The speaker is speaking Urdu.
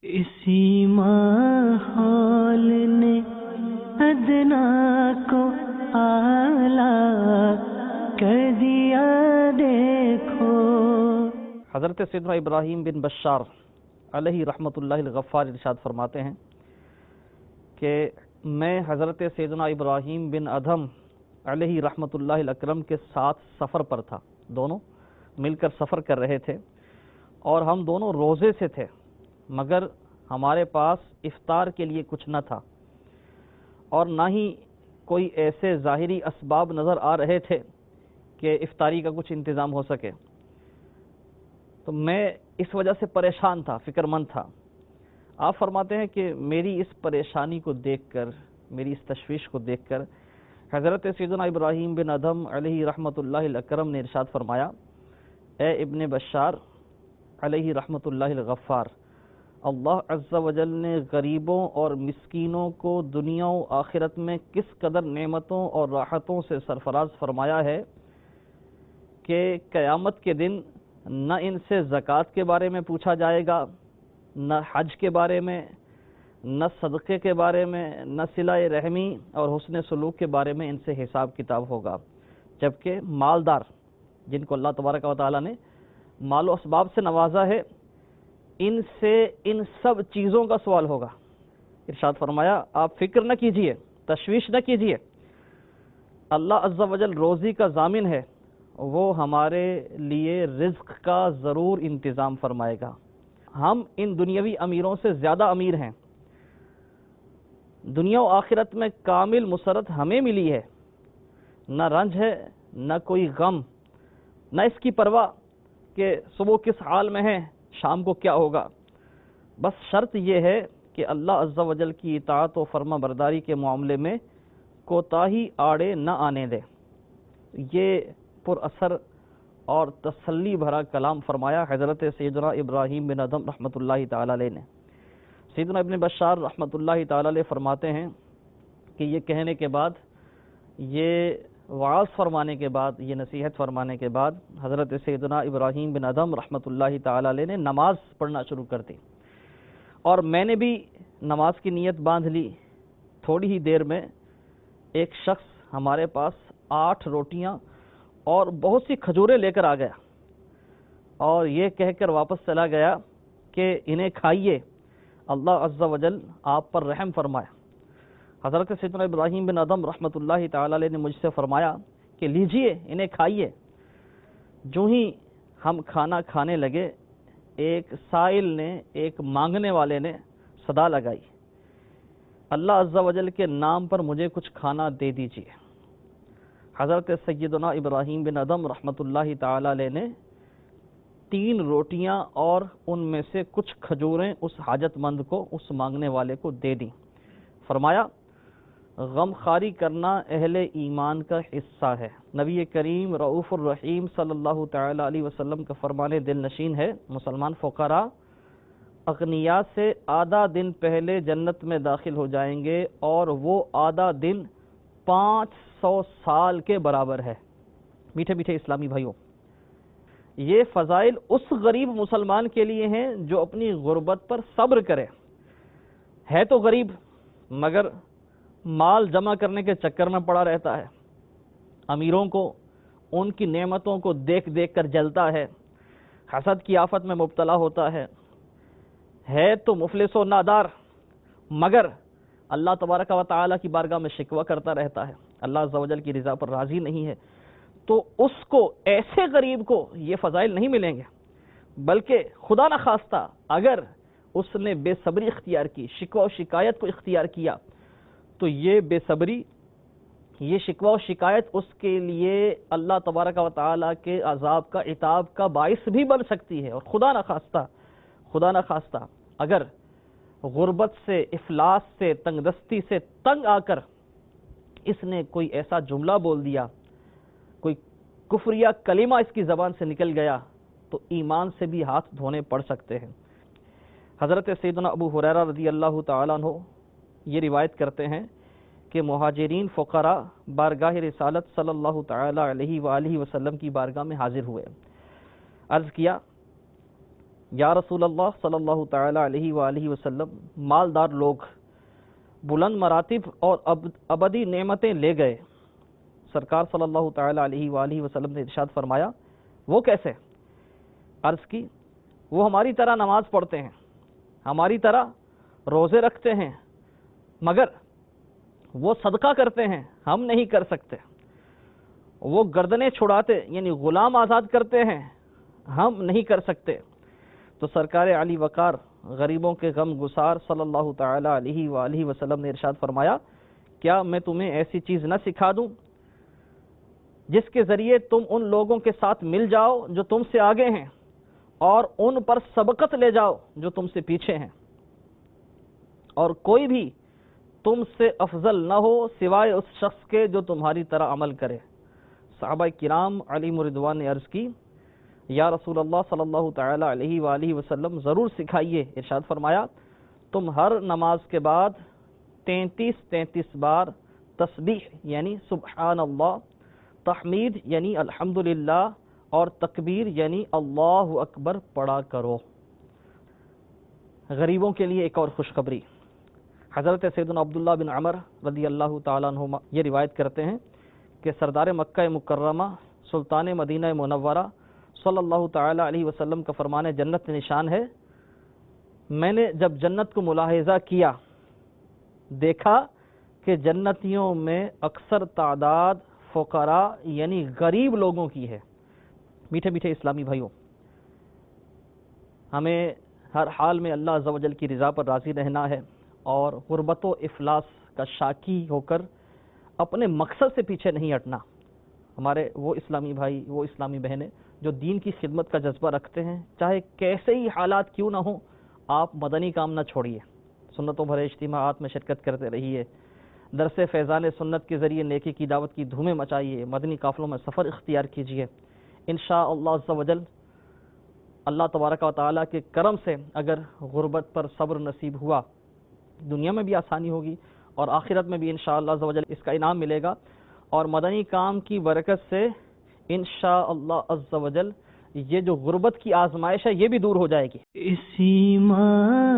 اسی ماحول نے ادنا کو اعلیٰ کر دیا دیکھو۔ حضرت سیدنا ابراہیم بن بشار علیہ رحمۃ اللہ الغفار ارشاد فرماتے ہیں کہ میں حضرت سیدنا ابراہیم بن ادھم علیہ رحمۃ اللہ الاکرم کے ساتھ سفر پر تھا، دونوں مل کر سفر کر رہے تھے اور ہم دونوں روزے سے تھے، مگر ہمارے پاس افطار کے لیے کچھ نہ تھا اور نہ ہی کوئی ایسے ظاہری اسباب نظر آ رہے تھے کہ افطاری کا کچھ انتظام ہو سکے۔ تو میں اس وجہ سے پریشان تھا، فکر مند تھا۔ آپ فرماتے ہیں کہ میری اس پریشانی کو دیکھ کر، میری اس تشویش کو دیکھ کر حضرت سیدنا ابراہیم بن ادھم علیہ رحمۃ اللہ الاکرم نے ارشاد فرمایا، اے ابن بشار علیہ رحمۃ اللہ الغفار، اللہ عز و جل نے غریبوں اور مسکینوں کو دنیا و آخرت میں کس قدر نعمتوں اور راحتوں سے سرفراز فرمایا ہے کہ قیامت کے دن نہ ان سے زکوٰۃ کے بارے میں پوچھا جائے گا، نہ حج کے بارے میں، نہ صدقے کے بارے میں، نہ صلہ رحمی اور حسن سلوک کے بارے میں ان سے حساب کتاب ہوگا، جبکہ مالدار جن کو اللہ تبارک و تعالیٰ نے مال و اسباب سے نوازا ہے، ان سے ان سب چیزوں کا سوال ہوگا۔ ارشاد فرمایا، آپ فکر نہ کیجئے، تشویش نہ کیجئے، اللہ عز و جل روزی کا ضامن ہے، وہ ہمارے لیے رزق کا ضرور انتظام فرمائے گا۔ ہم ان دنیاوی امیروں سے زیادہ امیر ہیں، دنیا و آخرت میں کامل مسرت ہمیں ملی ہے، نہ رنج ہے نہ کوئی غم، نہ اس کی پرواہ کہ صبح کس حال میں ہے، شام کو کیا ہوگا۔ بس شرط یہ ہے کہ اللہ عز و جل کی اطاعت و فرما برداری کے معاملے میں کوتاہی آڑے نہ آنے دے۔ یہ پر اثر اور تسلی بھرا کلام فرمایا حضرت سیدنا ابراہیم بن ادھم رحمۃ اللہ تعالی علیہ نے۔ سیدنا ابن بشار رحمۃ اللہ تعالی علیہ فرماتے ہیں کہ یہ کہنے کے بعد، یہ وعظ فرمانے کے بعد، یہ نصیحت فرمانے کے بعد حضرت سیدنا ابراہیم بن ادھم رحمۃ اللہ تعالی علیہ نے نماز پڑھنا شروع کر دی، اور میں نے بھی نماز کی نیت باندھ لی۔ تھوڑی ہی دیر میں ایک شخص ہمارے پاس 8 روٹیاں اور بہت سی کھجوریں لے کر آ گیا اور یہ کہہ کر واپس چلا گیا کہ انہیں کھائیے، اللہ عز و جل آپ پر رحم فرمائے۔ حضرت سیدنا ابراہیم بن ادھم رحمۃ اللہ تعالی علیہ نے مجھ سے فرمایا کہ لیجئے، انہیں کھائیے۔ جو ہی ہم کھانا کھانے لگے، ایک سائل نے، ایک مانگنے والے نے صدا لگائی، اللہ عز و جل کے نام پر مجھے کچھ کھانا دے دیجئے۔ حضرت سیدنا ابراہیم بن ادھم رحمۃ اللہ تعالی علیہ نے 3 روٹیاں اور ان میں سے کچھ کھجوریں اس حاجت مند کو، اس مانگنے والے کو دے دیں۔ فرمایا، غم خواری کرنا اہل ایمان کا حصہ ہے۔ نبی کریم رؤوف الرحیم صلی اللہ تعالی علیہ وسلم کا فرمان دل نشین ہے، مسلمان فقراء اغنیاء سے آدھا دن پہلے جنت میں داخل ہو جائیں گے، اور وہ آدھا دن 500 سال کے برابر ہے۔ میٹھے میٹھے اسلامی بھائیوں، یہ فضائل اس غریب مسلمان کے لیے ہیں جو اپنی غربت پر صبر کرے، ہے تو غریب مگر مال جمع کرنے کے چکر میں پڑا رہتا ہے، امیروں کو ان کی نعمتوں کو دیکھ دیکھ کر جلتا ہے، حسد کی آفت میں مبتلا ہوتا ہے تو مفلس و نادار، مگر اللہ تبارک و تعالی کی بارگاہ میں شکوہ کرتا رہتا ہے، اللہ عز و جل کی رضا پر راضی نہیں ہے، تو اس کو، ایسے غریب کو یہ فضائل نہیں ملیں گے، بلکہ خدا نخواستہ اگر اس نے بے صبری اختیار کی، شکوہ و شکایت کو اختیار کیا، تو یہ بے صبری، یہ شکوہ و شکایت اس کے لیے اللہ تبارک و تعالی کے عذاب کا، عتاب کا باعث بھی بن سکتی ہے۔ اور خدا نخواستہ اگر غربت سے، افلاس سے، تنگ دستی سے تنگ آ کر اس نے کوئی ایسا جملہ بول دیا، کوئی کفریہ کلمہ اس کی زبان سے نکل گیا، تو ایمان سے بھی ہاتھ دھونے پڑ سکتے ہیں۔ حضرت سیدنا ابو ہریرہ رضی اللہ تعالیٰ عنہ یہ روایت کرتے ہیں کہ مہاجرین فقراء بارگاہ رسالت صلی اللہ تعالی علیہ وآلہ وسلم کی بارگاہ میں حاضر ہوئے، عرض کیا یا رسول اللہ صلی اللہ تعالی علیہ وآلہ وسلم، مالدار لوگ بلند مراتب اور ابدی نعمتیں لے گئے۔ سرکار صلی اللہ تعالی علیہ وآلہ وسلم نے ارشاد فرمایا، وہ کیسے؟ عرض کی، وہ ہماری طرح نماز پڑھتے ہیں، ہماری طرح روزے رکھتے ہیں، مگر وہ صدقہ کرتے ہیں، ہم نہیں کر سکتے۔ وہ گردنیں چھڑاتے یعنی غلام آزاد کرتے ہیں، ہم نہیں کر سکتے۔ تو سرکار علی وقار غریبوں کے غم گسار صلی اللہ تعالی علیہ وآلہ وسلم نے ارشاد فرمایا، کیا میں تمہیں ایسی چیز نہ سکھا دوں جس کے ذریعے تم ان لوگوں کے ساتھ مل جاؤ جو تم سے آگے ہیں، اور ان پر سبقت لے جاؤ جو تم سے پیچھے ہیں، اور کوئی بھی تم سے افضل نہ ہو سوائے اس شخص کے جو تمہاری طرح عمل کرے۔ صحابہ کرام علیہم رضوان نے عرض کی، یا رسول اللہ صلی اللہ تعالی علیہ وآلہ وسلم ضرور سکھائیے۔ ارشاد فرمایا، تم ہر نماز کے بعد 33 بار تسبیح یعنی سبحان اللہ، تحمید یعنی الحمدللہ، اور تکبیر یعنی اللہ اکبر پڑھا کرو۔ غریبوں کے لیے ایک اور خوشخبری، حضرت سیدنا عبداللہ بن عمر رضی اللہ تعالیٰ عنہما یہ روایت کرتے ہیں کہ سردار مکہ مکرمہ سلطان مدینہ منورہ صلی اللہ تعالی علیہ وسلم کا فرمان جنت نشان ہے، میں نے جب جنت کو ملاحظہ کیا، دیکھا کہ جنتیوں میں اکثر تعداد فقراء یعنی غریب لوگوں کی ہے۔ میٹھے میٹھے اسلامی بھائیوں، ہمیں ہر حال میں اللہ عز و جل کی رضا پر راضی رہنا ہے، اور غربت و افلاس کا شاکی ہو کر اپنے مقصد سے پیچھے نہیں ہٹنا۔ ہمارے وہ اسلامی بھائی، وہ اسلامی بہنیں جو دین کی خدمت کا جذبہ رکھتے ہیں، چاہے کیسے ہی حالات کیوں نہ ہوں، آپ مدنی کام نہ چھوڑیے، سنتوں بھرے اجتماعات میں شرکت کرتے رہیے، درس فیضان سنت کے ذریعے نیکی کی دعوت کی دھومیں مچائیے، مدنی قافلوں میں سفر اختیار کیجیے۔ انشاءاللہ عز و جل اللہ تبارک و تعالیٰ کے کرم سے اگر غربت پر صبر نصیب ہوا، دنیا میں بھی آسانی ہوگی اور آخرت میں بھی انشاءاللہ عز و جل اس کا انعام ملے گا، اور مدنی کام کی برکت سے انشاءاللہ عز و جل یہ جو غربت کی آزمائش ہے یہ بھی دور ہو جائے گی۔ اسی ماہ